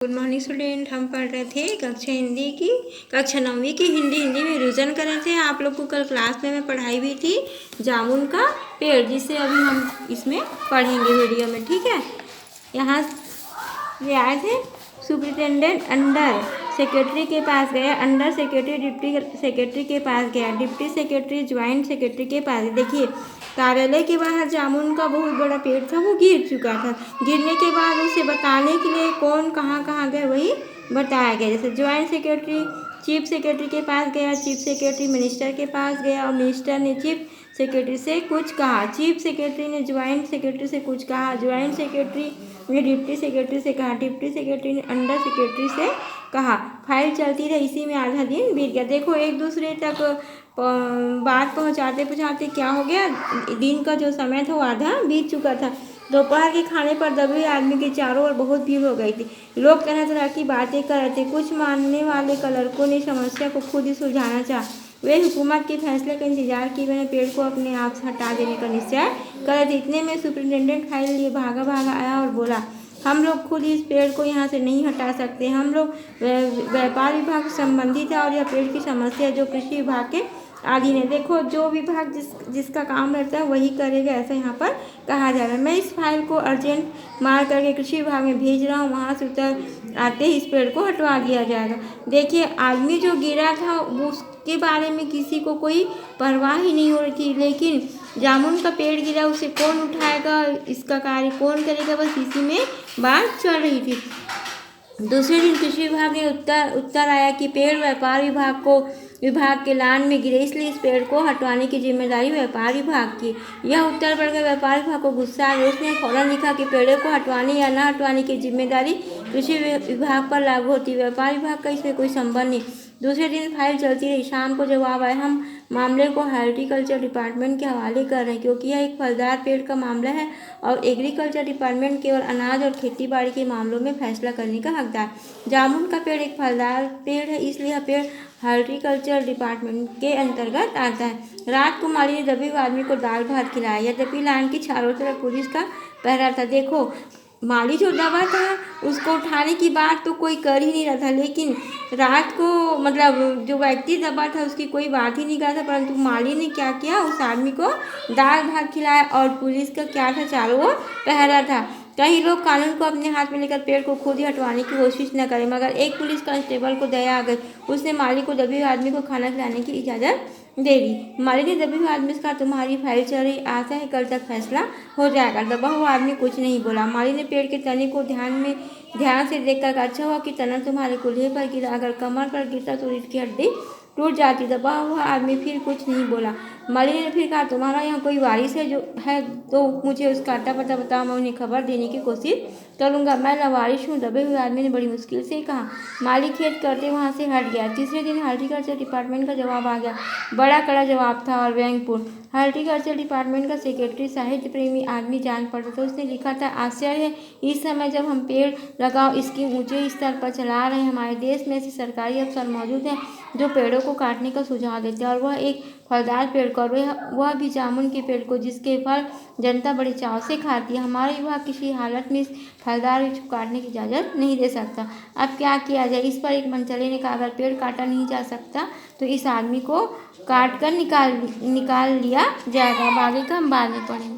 Good morning student. हम पढ़ रहे थे कक्षा 9वीं की हिंदी में रिवीजन कर रहे थे। आप लोग को कल क्लास में मैं पढ़ाई भी थी जामुन का पेड़, जिसे अभी हम इसमें पढ़ेंगे वीडियो में, ठीक है। यहाँ ये आए थे, सुपरिटेंडेंट अंडर सेक्रेटरी के पास गया, अंडर सेक्रेटरी डिप्टी सेक्रेटरी के पास गया, डिप्टी सेक्रेटरी ज्वाइंट सेक्रेटरी के पास। देखिए, कार्यालय के बाहर जामुन का बहुत बड़ा पेड़ था, वो गिर चुका था। गिरने के बाद उसे बताने के लिए कौन कहाँ कहाँ गए वही बताया गया। जैसे ज्वाइंट सेक्रेटरी चीफ सेक्रेटरी के पास गया, चीफ सेक्रेटरी मिनिस्टर के पास गया और मिनिस्टर ने चीफ सेक्रेटरी से कुछ कहा, चीफ सेक्रेटरी ने ज्वाइंट सेक्रेटरी से कुछ कहा, ज्वाइंट सेक्रेटरी ने डिप्टी सेक्रेटरी से कहा, डिप्टी सेक्रेटरी ने अंडर सेक्रेटरी से कहा। फाइल चलती रही, इसी में आधा दिन बीत गया। देखो, एक दूसरे तक बात पहुंचाते पहुंचाते क्या हो गया, दिन का जो समय था वो आधा बीत चुका था। दोपहर के खाने पर दबे आदमी के चारों ओर बहुत भीड़ हो गई थी। लोग तरह तरह की बातें कर रहे थे। कुछ मानने वाले क्लर्कों ने समस्या को खुद ही सुलझाना चाहा। वे हुकूमत के फैसले का इंतजार किए बिना पेड़ को अपने आप से हटा देने का निश्चय कर रहे थे। इतने में सुपरिटेंडेंट फाइल लिए भागा भागा आया और बोला, हम लोग खुद इस पेड़ को यहाँ से नहीं हटा सकते। हम लोग व्यापार विभाग से संबंधित है और यह पेड़ की समस्या जो कृषि विभाग के अधीन है। देखो, जो विभाग जिसका काम रहता है वही करेगा, ऐसा यहाँ पर कहा जा रहा है। मैं इस फाइल को अर्जेंट मार करके कृषि विभाग में भेज रहा हूँ, वहाँ से उतर आते ही इस पेड़ को हटवा दिया जाएगा। देखिए, आदमी जो गिरा था उसके बारे में किसी को कोई परवाह ही नहीं हो रही थी, लेकिन जामुन का पेड़ गिरा, उसे कौन उठाएगा, इसका कार्य कौन करेगा, बस इसी में बात चल रही थी। दूसरे दिन कृषि विभाग ने उत्तर आया कि पेड़ व्यापार विभाग के लान में गिरे, इसलिए इस पेड़ को हटवाने की जिम्मेदारी व्यापार विभाग की। यह उत्तर पढ़ कर व्यापार विभाग को गुस्सा आया। उसने फौरन लिखा कि पेड़ों को हटवाने या न हटवाने की जिम्मेदारी कृषि विभाग पर लागू होती है, व्यापार विभाग का इसमें कोई संबंध नहीं। दूसरे दिन फाइल चलती रही। शाम को जवाब आया, हम मामले को हॉर्टिकल्चर डिपार्टमेंट के हवाले कर रहे हैं, क्योंकि यह एक फलदार पेड़ का मामला है और एग्रीकल्चर डिपार्टमेंट केवल अनाज और खेती बाड़ी के मामलों में फैसला करने का हकदार। जामुन का पेड़ एक फलदार पेड़ है, इसलिए यह पेड़ हॉर्टिकल्चर डिपार्टमेंट के अंतर्गत आता है। रात को माली ने दबे हुए आदमी को दाल भात खिलाया। यद्यपि लाइन की चारों तरफ पुलिस का पहरा था। देखो, माली जो दबा था उसको उठाने की बात तो कोई कर ही नहीं रहा था, लेकिन रात को मतलब जो व्यक्ति दबा था उसकी कोई बात ही नहीं कर रहा था, परंतु माली ने क्या किया, उस आदमी को दाल भात खिलाया और पुलिस का क्या था, चारों ओर पहरा था। कई लोग कानून को अपने हाथ में लेकर पेड़ को खुद ही हटवाने की कोशिश न करें, मगर एक पुलिस कांस्टेबल को दया आ गई। उसने माली को दबे हुए आदमी को खाना खिलाने की इजाज़त दे दी। माली ने दबे हुए आदमी से कहा, तुम्हारी फाइल चल रही, आशा है कल तक फैसला हो जाएगा। दबा हुआ आदमी कुछ नहीं बोला। माली ने पेड़ के तने को ध्यान से देखकर, अच्छा हुआ कि तना तुम्हारे कुल्हे पर गिरा, अगर कमर पर गिरता तो रीढ़ की हड्डी टूट जाती। दबा हुआ आदमी फिर कुछ नहीं बोला। माली ने फिर कहा, तुम्हारा यहाँ कोई वारिस है जो है तो मुझे उसका अता पता बताओ, मैं उन्हें खबर देने की कोशिश करूँगा। मैं लावारिस हूँ, दबे हुए आदमी ने बड़ी मुश्किल से कहा। माली खेद करते वहाँ से हट गया। तीसरे दिन हॉर्टिकल्चर डिपार्टमेंट का जवाब आ गया। बड़ा कड़ा जवाब था और व्यंग्यपूर्ण। हॉर्टिकल्चर डिपार्टमेंट का सेक्रेटरी साहित्य प्रेमी आदमी जान पड़ता था। उसने लिखा था, आश्चर्य है, इस समय जब हम पेड़ लगाओ इसकी ऊंचे स्तर पर चला रहे हैं, हमारे देश में ऐसे सरकारी अफसर मौजूद हैं जो पेड़ों को काटने का सुझाव देते हैं, और वह एक फलदार पेड़ को, वह भी जामुन के पेड़ को, जिसके फल जनता बड़े चाव से खाती है। हमारा विभाग किसी हालत में इस फलदार वृक्ष को काटने की इजाज़त नहीं दे सकता। अब क्या किया जाए? इस पर एक मंचले ने कहा, अगर पेड़ काटा नहीं जा सकता तो इस आदमी को काट कर निकाल लिया जाएगा। अब आगे का हम बाद में पढ़ेंगे।